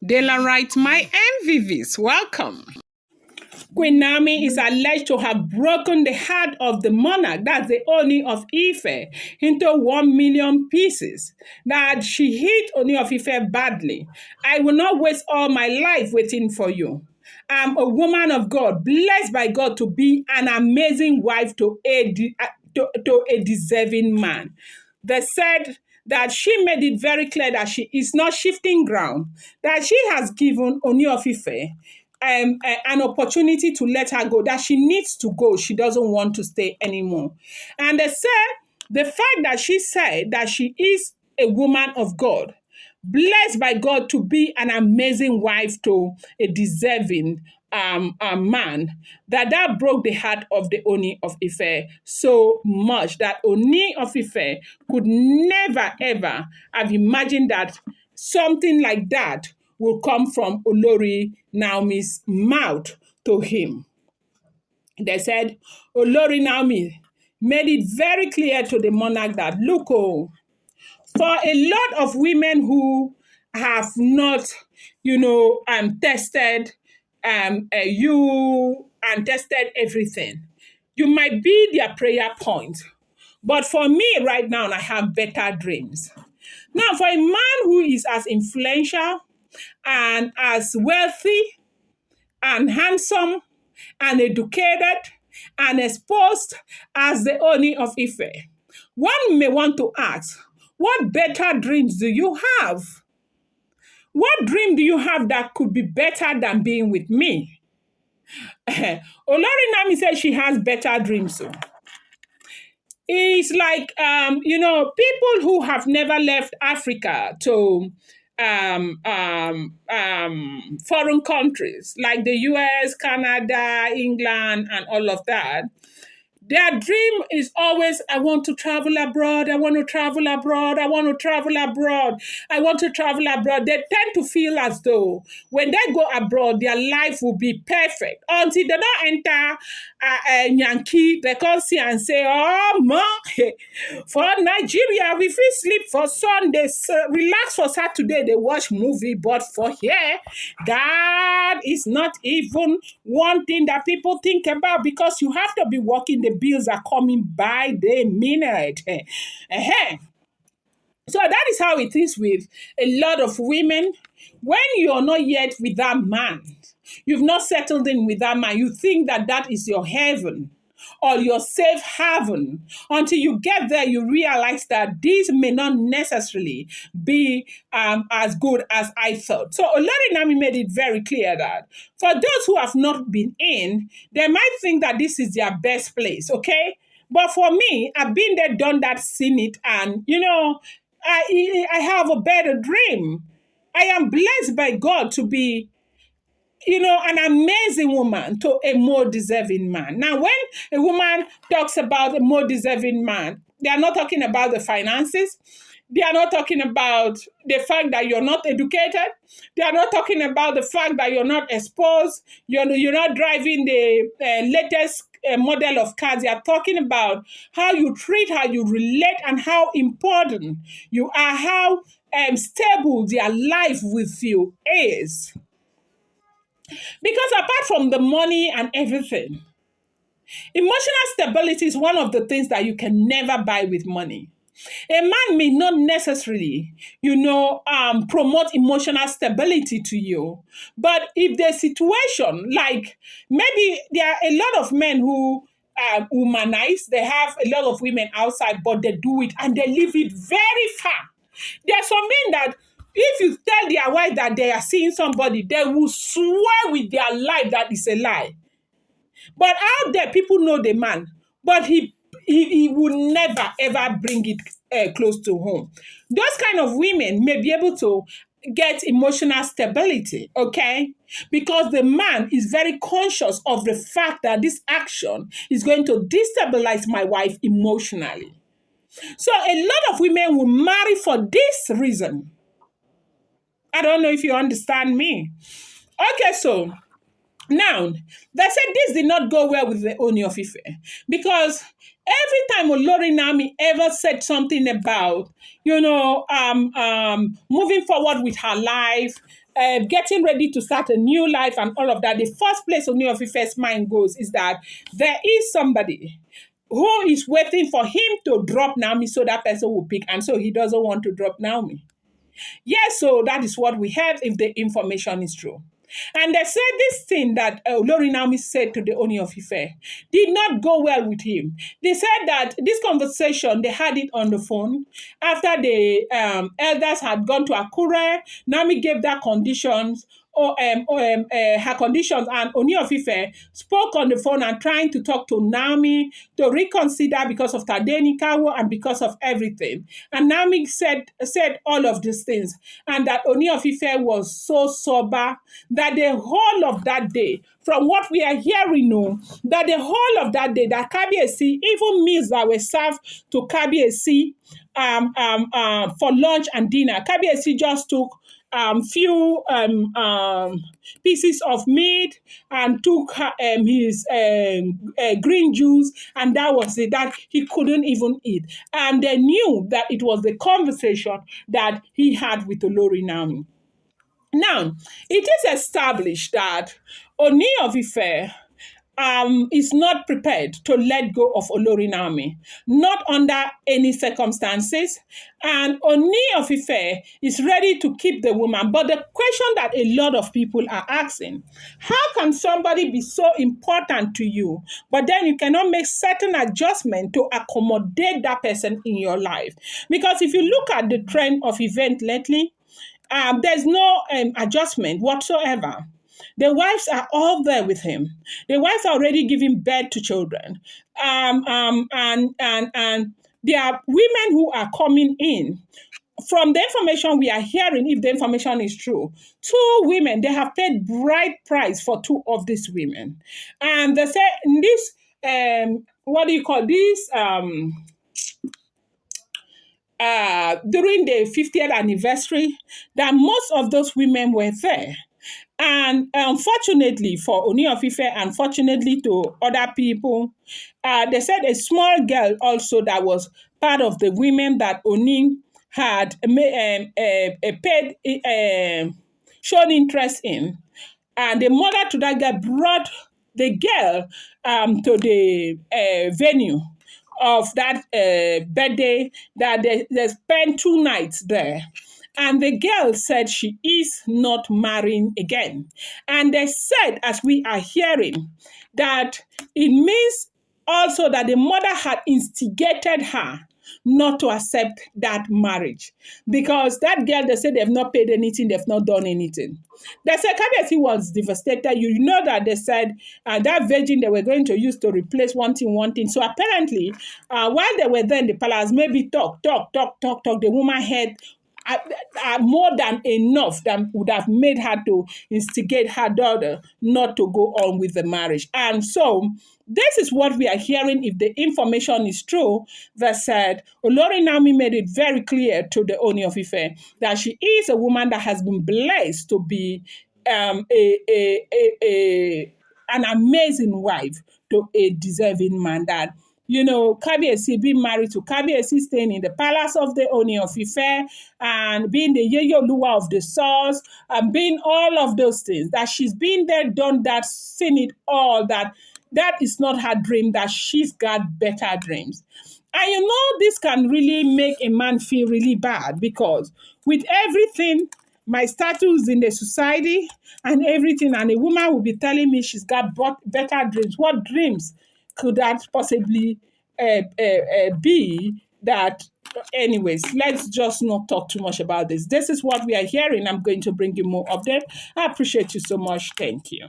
Daylight, my MVVs, welcome. Queen Nami is alleged to have broken the heart of the monarch, that's the Ooni of Ife, into 1,000,000 pieces. That she hit Ooni of Ife badly. I will not waste all my life waiting for you. I'm a woman of God, blessed by God to be an amazing wife to a deserving man. They said that she made it very clear that she is not shifting ground, that she has given Ooni of Ife an opportunity to let her go, that she needs to go. She doesn't want to stay anymore. And they said the fact that she said that she is a woman of God, blessed by God to be an amazing wife to a deserving man, that broke the heart of the Ooni of Ife so much that Ooni of Ife could never ever have imagined that something like that will come from Olori Naomi's mouth to him. They said Olori Naomi made it very clear to the monarch that, look, for a lot of women who have not, tested you and tested everything, you might be their prayer point. But for me right now, I have better dreams. Now, for a man who is as influential and as wealthy and handsome and educated and exposed as the Ooni of Ife, one may want to ask, what better dreams do you have? What dream do you have that could be better than being with me? Olori Nami says she has better dreams. So it's like, people who have never left Africa to foreign countries like the US, Canada, England, and all of that. Their dream is always, I want to travel abroad, I want to travel abroad, I want to travel abroad, I want to travel abroad. They tend to feel as though when they go abroad, their life will be perfect. Until they don't enter Yankee, they come see and say, oh, man, for Nigeria, we feel sleep for Sunday, relax for Saturday, they watch movie, but for here, that is not even one thing that people think about, because you have to be working. The bills are coming by the minute. So that is how it is with a lot of women. When you're not yet with that man, you've not settled in with that man, you think that that is your heaven or your safe haven. Until you get there, you realize that this may not necessarily be as good as I thought. So Olori Nami made it very clear that for those who have not been in, they might think that this is their best place, okay? But for me, I've been there, done that, seen it, and, I have a better dream. I am blessed by God to be an amazing woman to a more deserving man. Now, when a woman talks about a more deserving man, they are not talking about the finances. They are not talking about the fact that you're not educated. They are not talking about the fact that you're not exposed. You're not driving the latest model of cars. They are talking about how you treat, how you relate, and how important you are, how stable their life with you is. Because apart from the money and everything, emotional stability is one of the things that you can never buy with money. A man may not necessarily, promote emotional stability to you. But if the situation, like maybe there are a lot of men who womanize, they have a lot of women outside, but they do it and they leave it very far. There are some men that if you tell their wife that they are seeing somebody, they will swear with their life that is a lie. But out there, people know the man, but he will never, ever bring it close to home. Those kind of women may be able to get emotional stability, okay? Because the man is very conscious of the fact that this action is going to destabilize my wife emotionally. So a lot of women will marry for this reason. I don't know if you understand me. Okay, so now, they said this did not go well with the Ooni of Ife, because every time Olori Nami ever said something about, moving forward with her life, getting ready to start a new life and all of that, the first place Ooni of Ife's mind goes is that there is somebody who is waiting for him to drop Naomi so that person will pick, and so he doesn't want to drop Naomi. Yes, so that is what we have if the information is true. And they said this thing that Olori Naomi said to the Ooni of Ife did not go well with him. They said that this conversation, they had it on the phone after the elders had gone to Akure. Naomi gave their conditions her conditions, and Ooni of Ife spoke on the phone and trying to talk to Nami to reconsider because of Tadenikawo and because of everything. And Nami said all of these things, and that Ooni of Ife was so sober that the whole of that day, from what we are hearing, no, that the whole of that day, that Kabiyesi, even meals that were served to Kabiyesi for lunch and dinner, Kabiyesi just took few pieces of meat and took his green juice, and that was it, that he couldn't even eat. And they knew that it was the conversation that he had with Olori Naomi. Now, it is established that Ooni of Ife is not prepared to let go of Olori Naomi, not under any circumstances. And Ooni of Ife is ready to keep the woman. But the question that a lot of people are asking, how can somebody be so important to you, but then you cannot make certain adjustment to accommodate that person in your life? Because if you look at the trend of event lately, there's no adjustment whatsoever. The wives are all there with him. The wives are already giving birth to children. And there are women who are coming in. From the information we are hearing, if the information is true, two women, they have paid bride price for two of these women. And they say this, what do you call this? During the 50th anniversary, that most of those women were there. And unfortunately for Ooni of Ife, unfortunately to other people, they said a small girl also that was part of the women that Ooni had paid, shown interest in. And the mother to that girl brought the girl to the venue of that birthday, that they spent 2 nights there. And the girl said she is not marrying again. And they said, as we are hearing, that it means also that the mother had instigated her not to accept that marriage. Because that girl, they said they've not paid anything, they've not done anything. They said Kabiyesi was devastated. You know that they said that virgin they were going to use to replace one thing. So apparently, while they were there in the palace, maybe talk, the woman had more than enough that would have made her to instigate her daughter not to go on with the marriage. And so this is what we are hearing if the information is true, that said Olori Naomi made it very clear to the Ooni of Ife that she is a woman that has been blessed to be an amazing wife to a deserving man, that Kabiyesi being married to Kabiyesi, staying in the palace of the Ooni of Ife, and being the Yeye Oluwa of the source, and being all of those things, that she's been there, done that, seen it all, that is not her dream, that she's got better dreams. And this can really make a man feel really bad, because with everything, my status in the society and everything, and a woman will be telling me she's got better dreams. What dreams could that possibly be? That, anyways, let's just not talk too much about this. This is what we are hearing. I'm going to bring you more update. I appreciate you so much. Thank you.